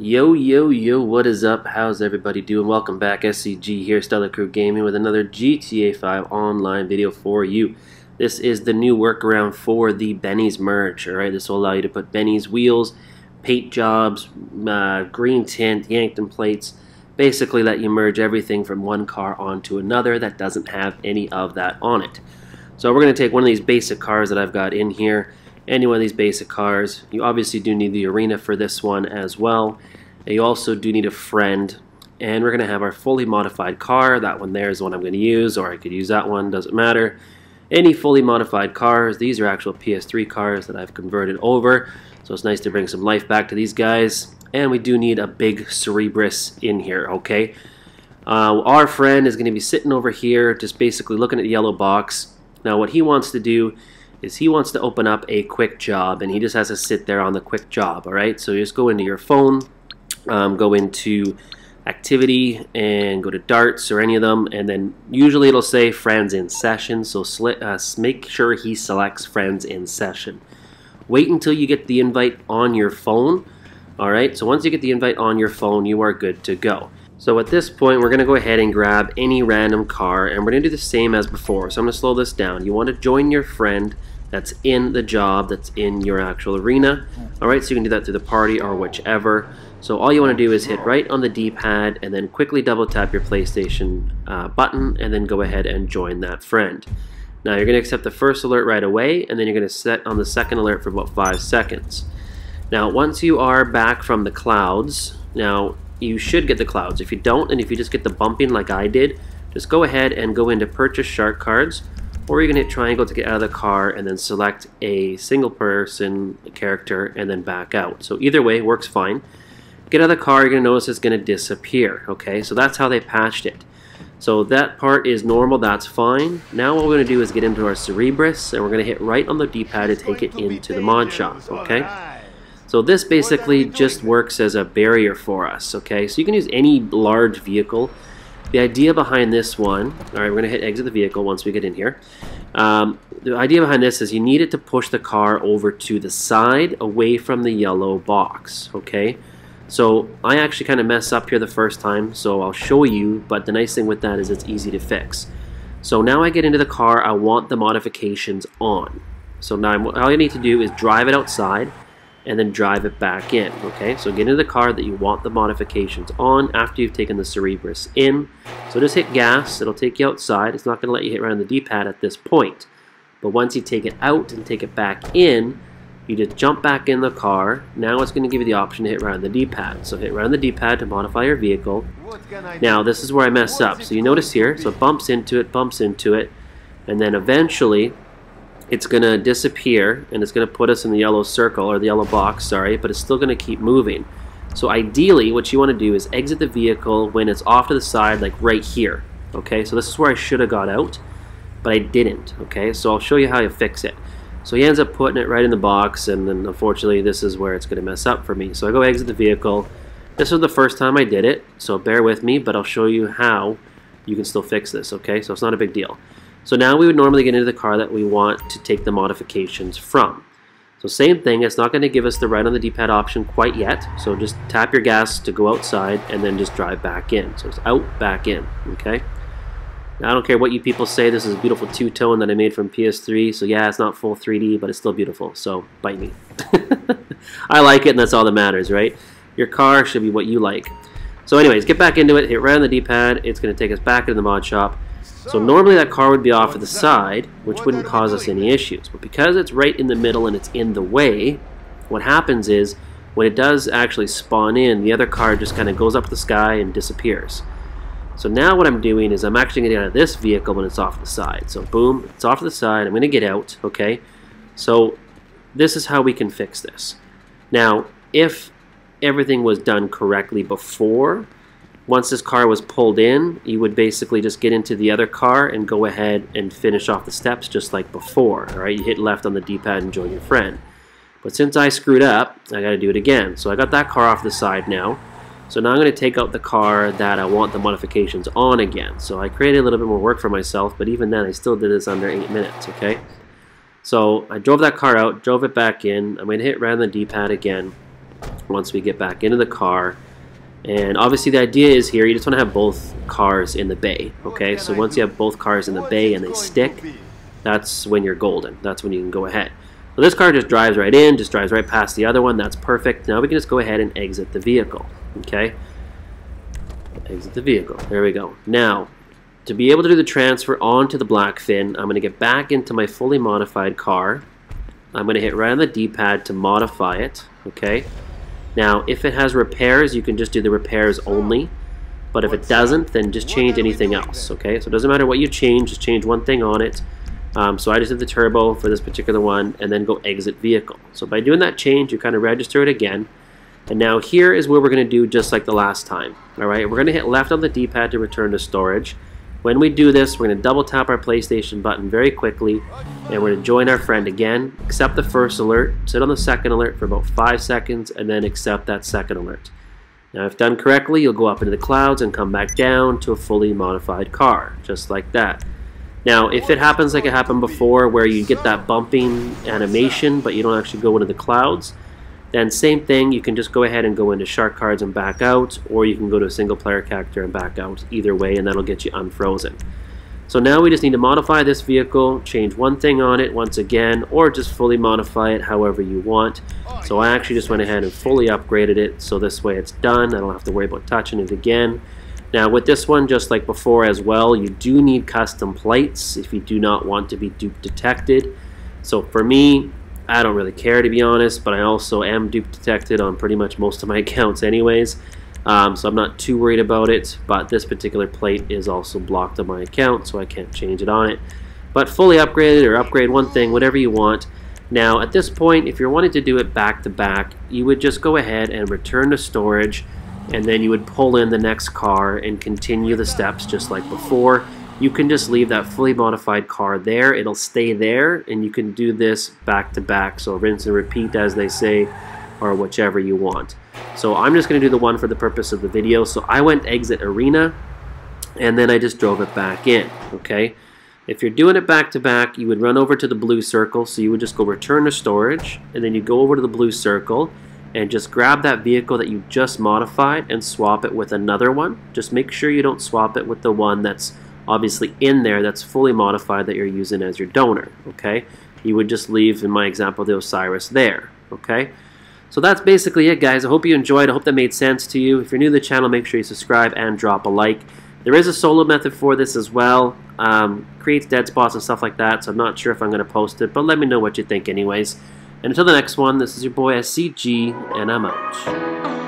Yo, yo, yo, what is up? How's everybody doing? Welcome back. SCG here, Stella Crew Gaming, with another GTA 5 online video for you. This is the new workaround for the BENNYS merge. Alright, this will allow you to put BENNYS wheels, paint jobs, green tint, Yankton plates, basically let you merge everything from one car onto another that doesn't have any of that on it. So we're going to take one of these basic cars that I've got in here. Any one of these basic cars. You obviously do need the arena for this one as well. And you also do need a friend. And we're going to have our fully modified car. That one there is the one I'm going to use, or I could use that one, doesn't matter. Any fully modified cars. These are actual PS3 cars that I've converted over. So it's nice to bring some life back to these guys. And we do need a big Cerebrus in here, okay? Our friend is going to be sitting over here, just basically looking at the yellow box. Now what he wants to do is he wants to open up a quick job, and he just has to sit there on the quick job. Alright, so you just go into your phone, go into activity and go to darts or any of them, and then usually it'll say friends in session, so make sure he selects friends in session. Wait until you get the invite on your phone. Alright, so once you get the invite on your phone, you are good to go. So at this point, we're going to go ahead and grab any random car, and we're going to do the same as before. So I'm going to slow this down. You want to join your friend that's in the job, that's in your actual arena. Alright, so you can do that through the party or whichever. So all you want to do is hit right on the D-pad and then quickly double tap your PlayStation button, and then go ahead and join that friend. Now you're going to accept the first alert right away, and then you're going to set on the second alert for about 5 seconds. Now once you are back from the clouds, now you should get the clouds. If you don't, and if you just get the bumping like I did, just go ahead and go into purchase shark cards, or you can hit triangle to get out of the car and then select a single person character and then back out. So either way works fine. Get out of the car, you're going to notice it's going to disappear. Okay, so that's how they patched it. So that part is normal, that's fine. Now what we're going to do is get into our Cerebrus, and we're going to hit right on the D-pad to take it into the mod shop. Okay. So this basically just works as a barrier for us, okay? So you can use any large vehicle. The idea behind this one, all right, we're going to hit exit the vehicle once we get in here. The idea behind this is you need it to push the car over to the side, away from the yellow box, okay? So I actually kind of messed up here the first time, so I'll show you, but the nice thing with that is it's easy to fix. So now I get into the car, I want the modifications on. So now all I need to do is drive it outside, and then drive it back in. Okay, so get into the car that you want the modifications on after you've taken the Cerebrus in. So just hit gas, it'll take you outside. It's not going to let you hit around the D-pad at this point. But once you take it out and take it back in, you just jump back in the car. Now it's going to give you the option to hit around the D-pad. So hit around the D-pad to modify your vehicle. Now this is where I mess up. So you notice here, so it bumps into it, and then eventually it's going to disappear, and it's going to put us in the yellow circle, or the yellow box, sorry, but it's still going to keep moving. So ideally, what you want to do is exit the vehicle when it's off to the side, like right here. Okay, so this is where I should have got out, but I didn't. Okay, so I'll show you how you fix it. So he ends up putting it right in the box, and then unfortunately this is where it's going to mess up for me. So I go exit the vehicle. This was the first time I did it, so bear with me, but I'll show you how you can still fix this. Okay, so it's not a big deal. So now we would normally get into the car that we want to take the modifications from. So same thing, it's not going to give us the right on the D-pad option quite yet. So just tap your gas to go outside and then just drive back in. So it's out, back in, okay? Now I don't care what you people say, this is a beautiful two-tone that I made from PS3. So yeah, it's not full 3D, but it's still beautiful, so bite me. I like it, and that's all that matters, right? Your car should be what you like. So anyways, get back into it, hit right on the D-pad, it's going to take us back into the mod shop. So normally that car would be off to the side, which wouldn't cause us any issues. But because it's right in the middle and it's in the way, what happens is when it does actually spawn in, the other car just kind of goes up the sky and disappears. So now what I'm doing is I'm actually getting out of this vehicle when it's off to the side. So boom, it's off to the side, I'm going to get out, okay? So this is how we can fix this. Now, if everything was done correctly before, once this car was pulled in, you would basically just get into the other car and go ahead and finish off the steps just like before. Alright, you hit left on the D-pad and join your friend. But since I screwed up, I gotta do it again. So I got that car off the side now. So now I'm going to take out the car that I want the modifications on again. So I created a little bit more work for myself, but even then I still did this under 8 minutes, okay? So I drove that car out, drove it back in. I'm going to hit around the D-pad again. once we get back into the car. And obviously the idea is here, you just want to have both cars in the bay, okay? So once you have both cars in the bay and they stick, that's when you're golden. That's when you can go ahead. So this car just drives right in, just drives right past the other one. That's perfect. Now we can just go ahead and exit the vehicle, okay? Exit the vehicle. There we go. Now, to be able to do the transfer onto the Blackfin, I'm going to get back into my fully modified car. I'm going to hit right on the D-pad to modify it, okay? Now, if it has repairs, you can just do the repairs only. But if it doesn't, then just change anything else, okay? So it doesn't matter what you change, just change one thing on it. So I just did the turbo for this particular one, and then go exit vehicle. So by doing that change, you kind of register it again. And now here is where we're going to do just like the last time, all right? We're going to hit left on the D-pad to return to storage. When we do this, we're going to double tap our PlayStation button very quickly, and we're going to join our friend again, accept the first alert, sit on the second alert for about 5 seconds, and then accept that second alert. Now, if done correctly, you'll go up into the clouds and come back down to a fully modified car, just like that. Now, if it happens like it happened before, where you get that bumping animation, but you don't actually go into the clouds, then same thing, you can just go ahead and go into shark cards and back out, or you can go to a single player character and back out, either way, and that'll get you unfrozen. So now we just need to modify this vehicle, change one thing on it once again, or just fully modify it however you want. So I actually just went ahead and fully upgraded it, so this way it's done. I don't have to worry about touching it again. Now with this one, just like before as well, you do need custom plates if you do not want to be dupe detected. So for me, I don't really care, to be honest, but I also am dupe detected on pretty much most of my accounts anyways. So I'm not too worried about it, but this particular plate is also blocked on my account, so I can't change it on it. But fully upgraded, or upgrade one thing, whatever you want. Now at this point, if you're wanting to do it back to back, you would just go ahead and return to storage, and then you would pull in the next car and continue the steps just like before. You can just leave that fully modified car there. It'll stay there, and you can do this back to back. So rinse and repeat, as they say, or whichever you want. So I'm just going to do the one for the purpose of the video. So I went exit arena, and then I just drove it back in, okay? If you're doing it back to back, you would run over to the blue circle. So you would just go return to storage, and then you go over to the blue circle, and just grab that vehicle that you just modified and swap it with another one. Just make sure you don't swap it with the one that's obviously in there that's fully modified that you're using as your donor, okay? You would just leave, in my example, the Osiris there, okay? So that's basically it, guys. I hope you enjoyed. I hope that made sense to you. If you're new to the channel, make sure you subscribe and drop a like. There is a solo method for this as well. Creates dead spots and stuff like that, so I'm not sure if I'm going to post it, but let me know what you think anyways. And until the next one, this is your boy SCG, and I'm out.